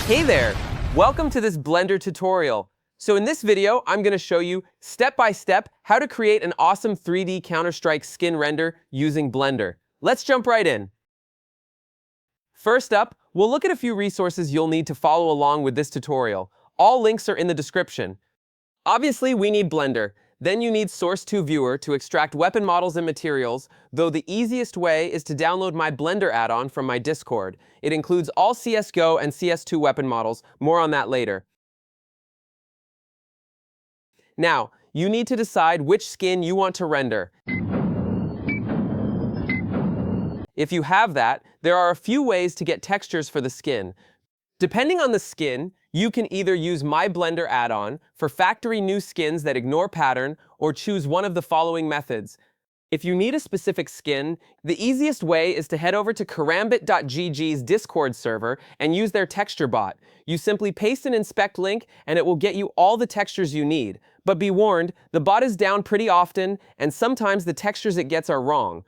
Hey there! Welcome to this Blender tutorial. So in this video, I'm going to show you step-by-step how to create an awesome 3D Counter-Strike skin render using Blender. Let's jump right in. First up, we'll look at a few resources you'll need to follow along with this tutorial. All links are in the description. Obviously, we need Blender. Then you need Source 2 Viewer to extract weapon models and materials, though the easiest way is to download my Blender add-on from my Discord. It includes all CSGO and CS2 weapon models, more on that later. Now, you need to decide which skin you want to render. If you have that, there are a few ways to get textures for the skin. Depending on the skin, you can either use My Blender add-on for factory new skins that ignore pattern, or choose one of the following methods. If you need a specific skin, the easiest way is to head over to karambit.gg's Discord server and use their texture bot. You simply paste an inspect link and it will get you all the textures you need. But be warned, the bot is down pretty often and sometimes the textures it gets are wrong.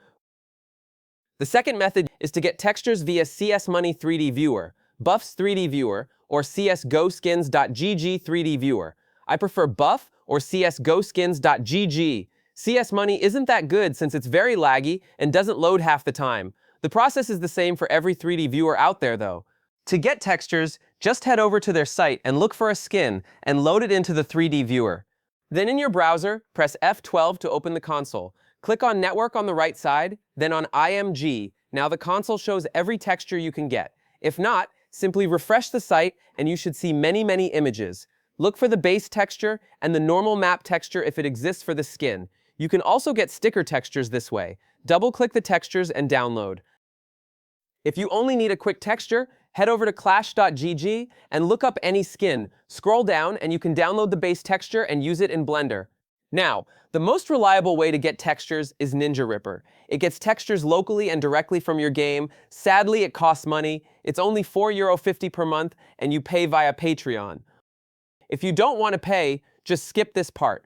The second method is to get textures via CS Money 3D Viewer, Buff's 3D Viewer, or csgoskins.gg 3D Viewer. I prefer Buff or csgoskins.gg. CS Money isn't that good since it's very laggy and doesn't load half the time. The process is the same for every 3D viewer out there though. To get textures, just head over to their site and look for a skin and load it into the 3D viewer. Then in your browser, press F12 to open the console. Click on Network on the right side, then on IMG. Now the console shows every texture you can get. If not, simply refresh the site and you should see many images. Look for the base texture and the normal map texture if it exists for the skin. You can also get sticker textures this way. Double-click the textures and download. If you only need a quick texture, head over to clash.gg and look up any skin. Scroll down and you can download the base texture and use it in Blender. Now, the most reliable way to get textures is Ninja Ripper. It gets textures locally and directly from your game. Sadly, it costs money. It's only €4.50 per month and you pay via Patreon. If you don't want to pay, just skip this part.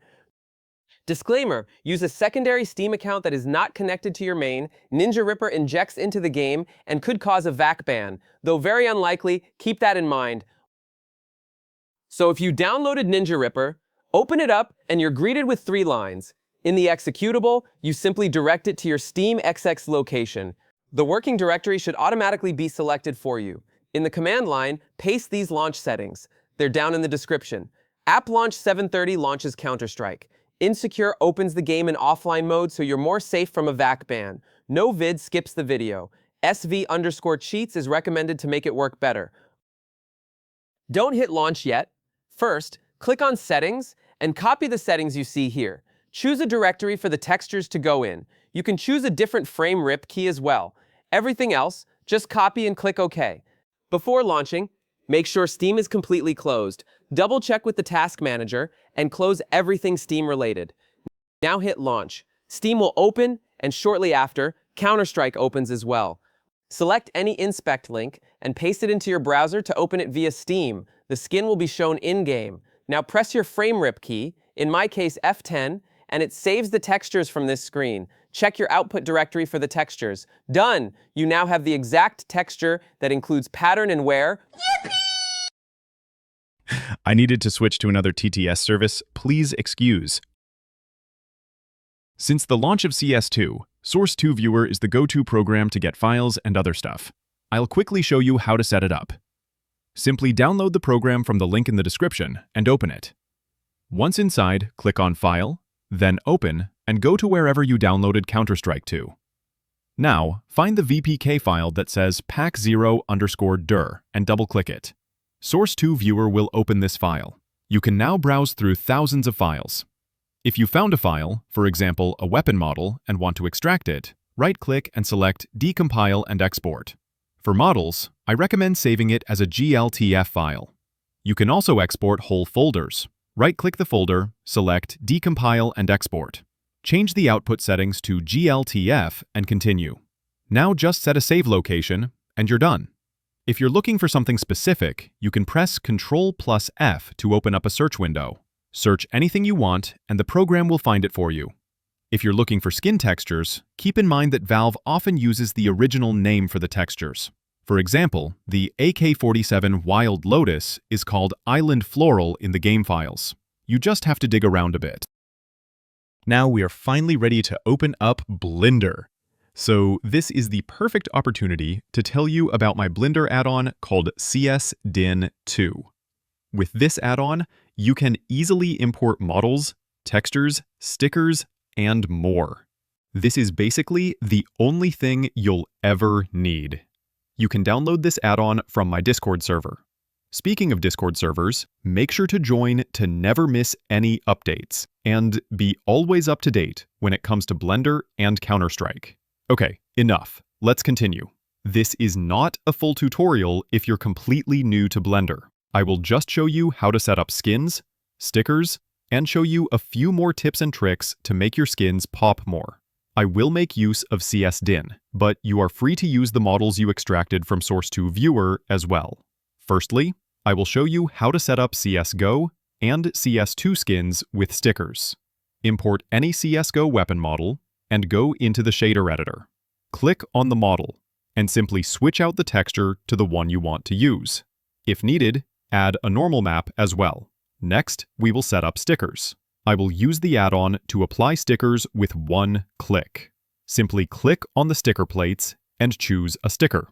Disclaimer, use a secondary Steam account that is not connected to your main. Ninja Ripper injects into the game and could cause a VAC ban. Though very unlikely, keep that in mind. So if you downloaded Ninja Ripper, open it up and you're greeted with 3 lines. In the executable, you simply direct it to your Steam XX location. The working directory should automatically be selected for you. In the command line, paste these launch settings. They're down in the description. App Launch 730 launches Counter-Strike. Insecure opens the game in offline mode so you're more safe from a VAC ban. No vid skips the video. SV_cheats is recommended to make it work better. Don't hit launch yet. First, click on Settings and copy the settings you see here. Choose a directory for the textures to go in. You can choose a different frame rip key as well. Everything else, just copy and click OK. Before launching, make sure Steam is completely closed. Double check with the Task Manager and close everything Steam related. Now hit launch. Steam will open and shortly after, Counter-Strike opens as well. Select any inspect link and paste it into your browser to open it via Steam. The skin will be shown in-game. Now press your frame rip key, in my case F10, and it saves the textures from this screen. Check your output directory for the textures. Done! You now have the exact texture that includes pattern and wear. I needed to switch to another TTS service, please excuse. Since the launch of CS2, Source 2 Viewer is the go-to program to get files and other stuff. I'll quickly show you how to set it up. Simply download the program from the link in the description and open it. Once inside, click on File, then Open, and go to wherever you downloaded Counter-Strike to. Now, find the VPK file that says pack0_dir and double-click it. Source 2 Viewer will open this file. You can now browse through thousands of files. If you found a file, for example, a weapon model, and want to extract it, right-click and select Decompile and Export. For models, I recommend saving it as a GLTF file. You can also export whole folders. Right-click the folder, select Decompile and Export. Change the output settings to GLTF and continue. Now just set a save location, and you're done. If you're looking for something specific, you can press Ctrl+F to open up a search window. Search anything you want, and the program will find it for you. If you're looking for skin textures, keep in mind that Valve often uses the original name for the textures. For example, the AK-47 Wild Lotus is called Island Floral in the game files. You just have to dig around a bit. Now we are finally ready to open up Blender. So this is the perfect opportunity to tell you about my Blender add-on called CS-DIN 2. With this add-on, you can easily import models, textures, stickers, and more. This is basically the only thing you'll ever need. You can download this add-on from my Discord server. Speaking of Discord servers, make sure to join to never miss any updates and be always up to date when it comes to Blender and Counter-Strike. Okay, enough. Let's continue. This is not a full tutorial if you're completely new to Blender. I will just show you how to set up skins, stickers, and show you a few more tips and tricks to make your skins pop more. I will make use of CS-DIN, but you are free to use the models you extracted from Source2 Viewer as well. Firstly, I will show you how to set up CSGO and CS2 skins with stickers. Import any CSGO weapon model and go into the shader editor. Click on the model and simply switch out the texture to the one you want to use. If needed, add a normal map as well. Next, we will set up stickers. I will use the add-on to apply stickers with one click. Simply click on the sticker plates and choose a sticker.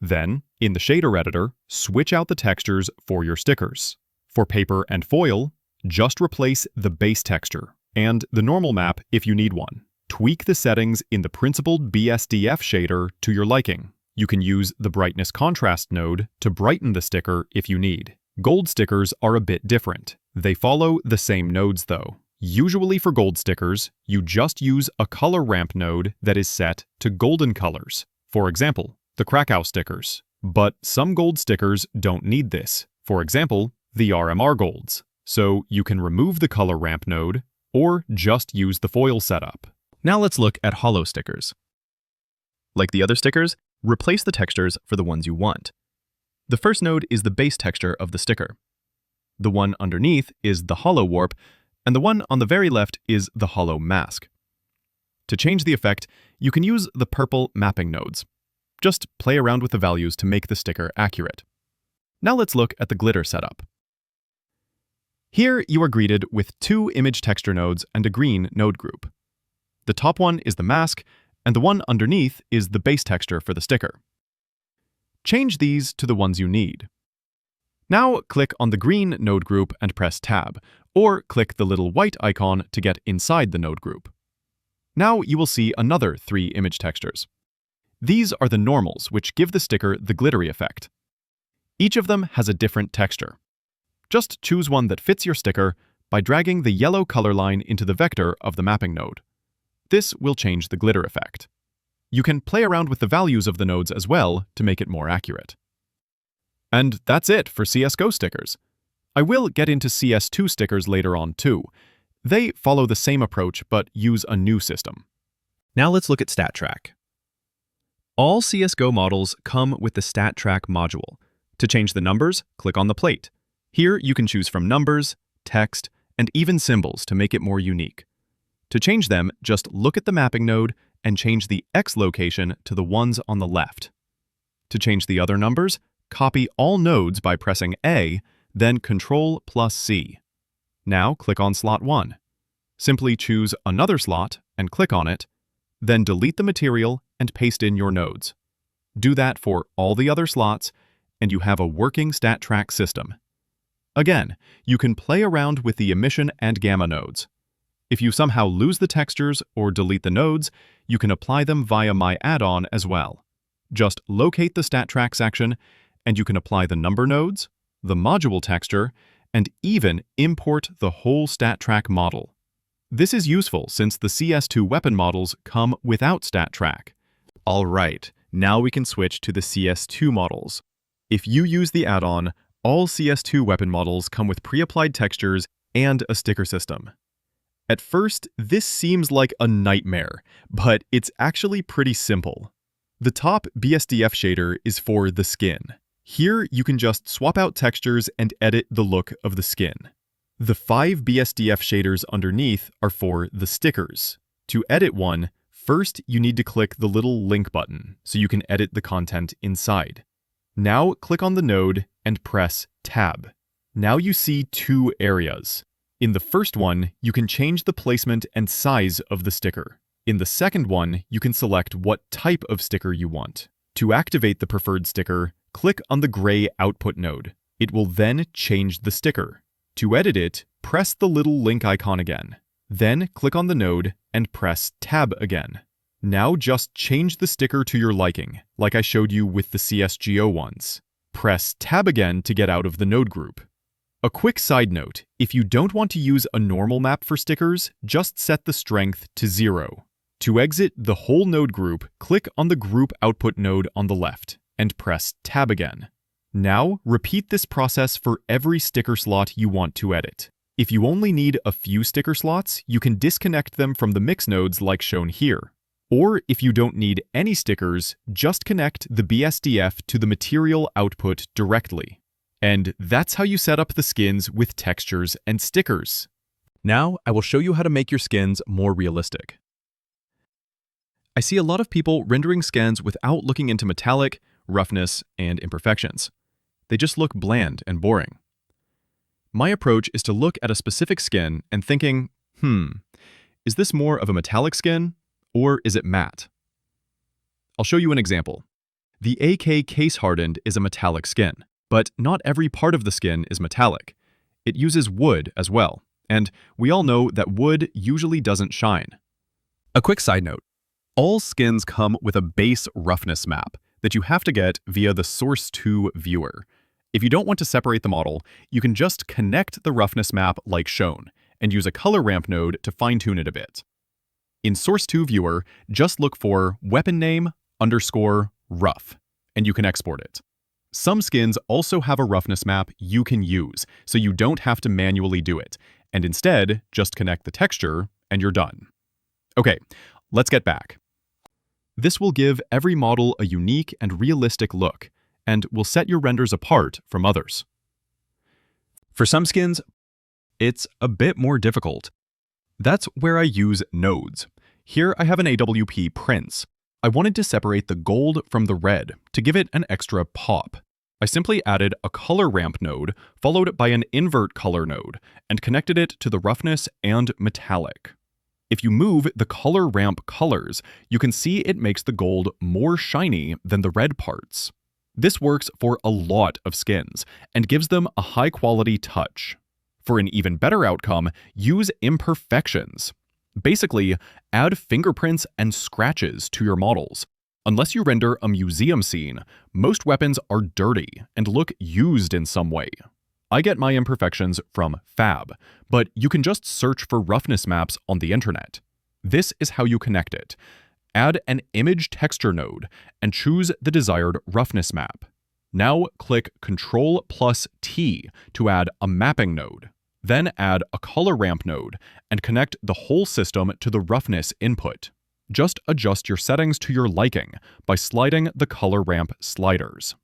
Then, in the shader editor, switch out the textures for your stickers. For paper and foil, just replace the base texture and the normal map if you need one. Tweak the settings in the principled BSDF shader to your liking. You can use the brightness contrast node to brighten the sticker if you need. Gold stickers are a bit different. They follow the same nodes though. Usually for gold stickers, you just use a color ramp node that is set to golden colors. For example, the Krakow stickers. But some gold stickers don't need this. For example, the RMR golds. So you can remove the color ramp node or just use the foil setup. Now let's look at hollow stickers. Like the other stickers, replace the textures for the ones you want. The first node is the base texture of the sticker. The one underneath is the hollow warp, and the one on the very left is the hollow mask. To change the effect, you can use the purple mapping nodes. Just play around with the values to make the sticker accurate. Now let's look at the glitter setup. Here you are greeted with two image texture nodes and a green node group. The top one is the mask, and the one underneath is the base texture for the sticker. Change these to the ones you need. Now click on the green node group and press Tab, or click the little white icon to get inside the node group. Now you will see another 3 image textures. These are the normals, which give the sticker the glittery effect. Each of them has a different texture. Just choose one that fits your sticker by dragging the yellow color line into the vector of the mapping node. This will change the glitter effect. You can play around with the values of the nodes as well to make it more accurate. And that's it for CSGO stickers. I will get into CS2 stickers later on too. They follow the same approach but use a new system. Now let's look at StatTrack. All CSGO models come with the StatTrack module. To change the numbers, click on the plate. Here you can choose from numbers, text, and even symbols to make it more unique. To change them, just look at the mapping node and change the X location to the ones on the left. To change the other numbers, copy all nodes by pressing A, then Ctrl+C. Now click on slot 1. Simply choose another slot and click on it, then delete the material and paste in your nodes. Do that for all the other slots, and you have a working StatTrack system. Again, you can play around with the emission and gamma nodes. If you somehow lose the textures or delete the nodes, you can apply them via my add-on as well. Just locate the StatTrack section, and you can apply the number nodes, the module texture, and even import the whole StatTrack model. This is useful since the CS2 weapon models come without StatTrack. All right, now we can switch to the CS2 models. If you use the add-on, all CS2 weapon models come with pre-applied textures and a sticker system. At first, this seems like a nightmare, but it's actually pretty simple. The top BSDF shader is for the skin. Here, you can just swap out textures and edit the look of the skin. The 5 BSDF shaders underneath are for the stickers. To edit one, first you need to click the little link button so you can edit the content inside. Now click on the node and press Tab. Now you see two areas. In the first one, you can change the placement and size of the sticker. In the second one, you can select what type of sticker you want. To activate the preferred sticker, click on the gray output node. It will then change the sticker. To edit it, press the little link icon again. Then click on the node and press Tab again. Now just change the sticker to your liking, like I showed you with the CSGO ones. Press Tab again to get out of the node group. A quick side note, if you don't want to use a normal map for stickers, just set the strength to 0. To exit the whole node group, click on the group output node on the left and press Tab again. Now, repeat this process for every sticker slot you want to edit. If you only need a few sticker slots, you can disconnect them from the mix nodes like shown here. Or if you don't need any stickers, just connect the BSDF to the material output directly. And that's how you set up the skins with textures and stickers. Now, I will show you how to make your skins more realistic. I see a lot of people rendering skins without looking into metallic, roughness, and imperfections. They just look bland and boring. My approach is to look at a specific skin and thinking, is this more of a metallic skin, or is it matte? I'll show you an example. The AK Case Hardened is a metallic skin, but not every part of the skin is metallic. It uses wood as well, and we all know that wood usually doesn't shine. A quick side note. All skins come with a base roughness map that you have to get via the Source 2 viewer. If you don't want to separate the model, you can just connect the roughness map like shown, and use a color ramp node to fine-tune it a bit. In Source 2 viewer, just look for weapon name _rough, and you can export it. Some skins also have a roughness map you can use, so you don't have to manually do it, and instead, just connect the texture, and you're done. Okay, let's get back. This will give every model a unique and realistic look, and will set your renders apart from others. For some skins, it's a bit more difficult. That's where I use nodes. Here I have an AWP Prince. I wanted to separate the gold from the red to give it an extra pop. I simply added a color ramp node followed by an invert color node and connected it to the roughness and metallic. If you move the color ramp colors, you can see it makes the gold more shiny than the red parts. This works for a lot of skins and gives them a high-quality touch. For an even better outcome, use imperfections. Basically, add fingerprints and scratches to your models. Unless you render a museum scene, most weapons are dirty and look used in some way. I get my imperfections from Fab, but you can just search for roughness maps on the internet. This is how you connect it. Add an image texture node and choose the desired roughness map. Now click Ctrl+T to add a mapping node. Then add a color ramp node and connect the whole system to the roughness input. Just adjust your settings to your liking by sliding the color ramp sliders.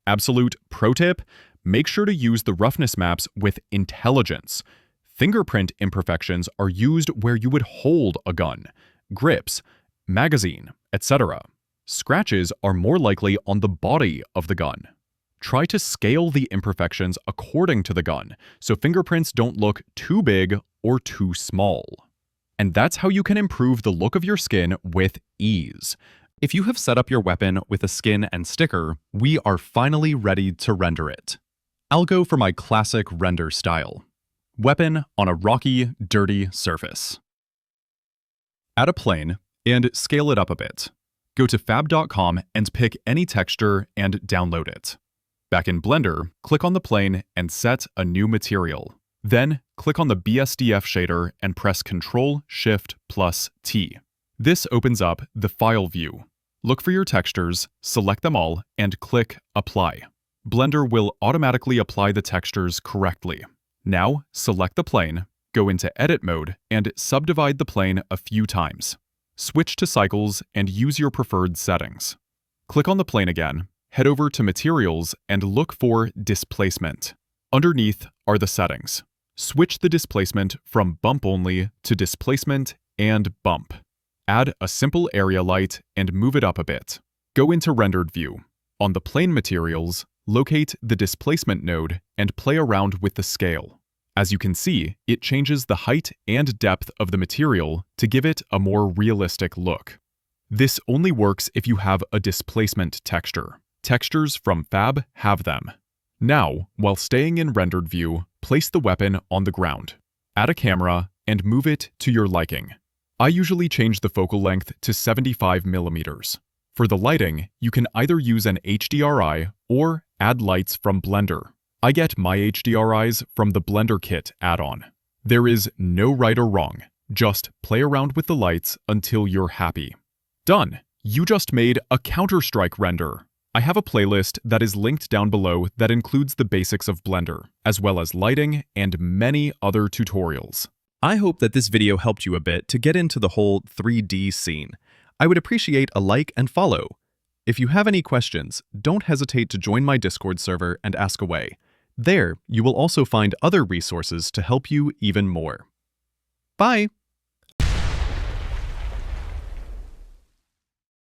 Absolute pro tip: make sure to use the roughness maps with intelligence. Fingerprint imperfections are used where you would hold a gun, grips, magazine, etc. Scratches are more likely on the body of the gun. Try to scale the imperfections according to the gun, so fingerprints don't look too big or too small. And that's how you can improve the look of your skin with ease. If you have set up your weapon with a skin and sticker, we are finally ready to render it. I'll go for my classic render style. Weapon on a rocky, dirty surface. Add a plane and scale it up a bit. Go to fab.com and pick any texture and download it. Back in Blender, click on the plane and set a new material. Then, click on the BSDF shader and press Ctrl+Shift+T. This opens up the File view. Look for your textures, select them all, and click Apply. Blender will automatically apply the textures correctly. Now, select the plane, go into Edit mode, and subdivide the plane a few times. Switch to Cycles and use your preferred settings. Click on the plane again, head over to Materials, and look for Displacement. Underneath are the settings. Switch the displacement from Bump Only to Displacement and Bump. Add a simple area light and move it up a bit. Go into Rendered View. On the plane materials, locate the displacement node and play around with the scale. As you can see, it changes the height and depth of the material to give it a more realistic look. This only works if you have a displacement texture. Textures from Fab have them. Now, while staying in rendered view, place the weapon on the ground. Add a camera and move it to your liking. I usually change the focal length to 75 millimeters. For the lighting, you can either use an HDRI or add lights from Blender. I get my HDRIs from the Blender Kit add-on. There is no right or wrong, just play around with the lights until you're happy. Done! You just made a Counter-Strike render. I have a playlist that is linked down below that includes the basics of Blender, as well as lighting and many other tutorials. I hope that this video helped you a bit to get into the whole 3D scene. I would appreciate a like and follow. If you have any questions, don't hesitate to join my Discord server and ask away. There, you will also find other resources to help you even more. Bye!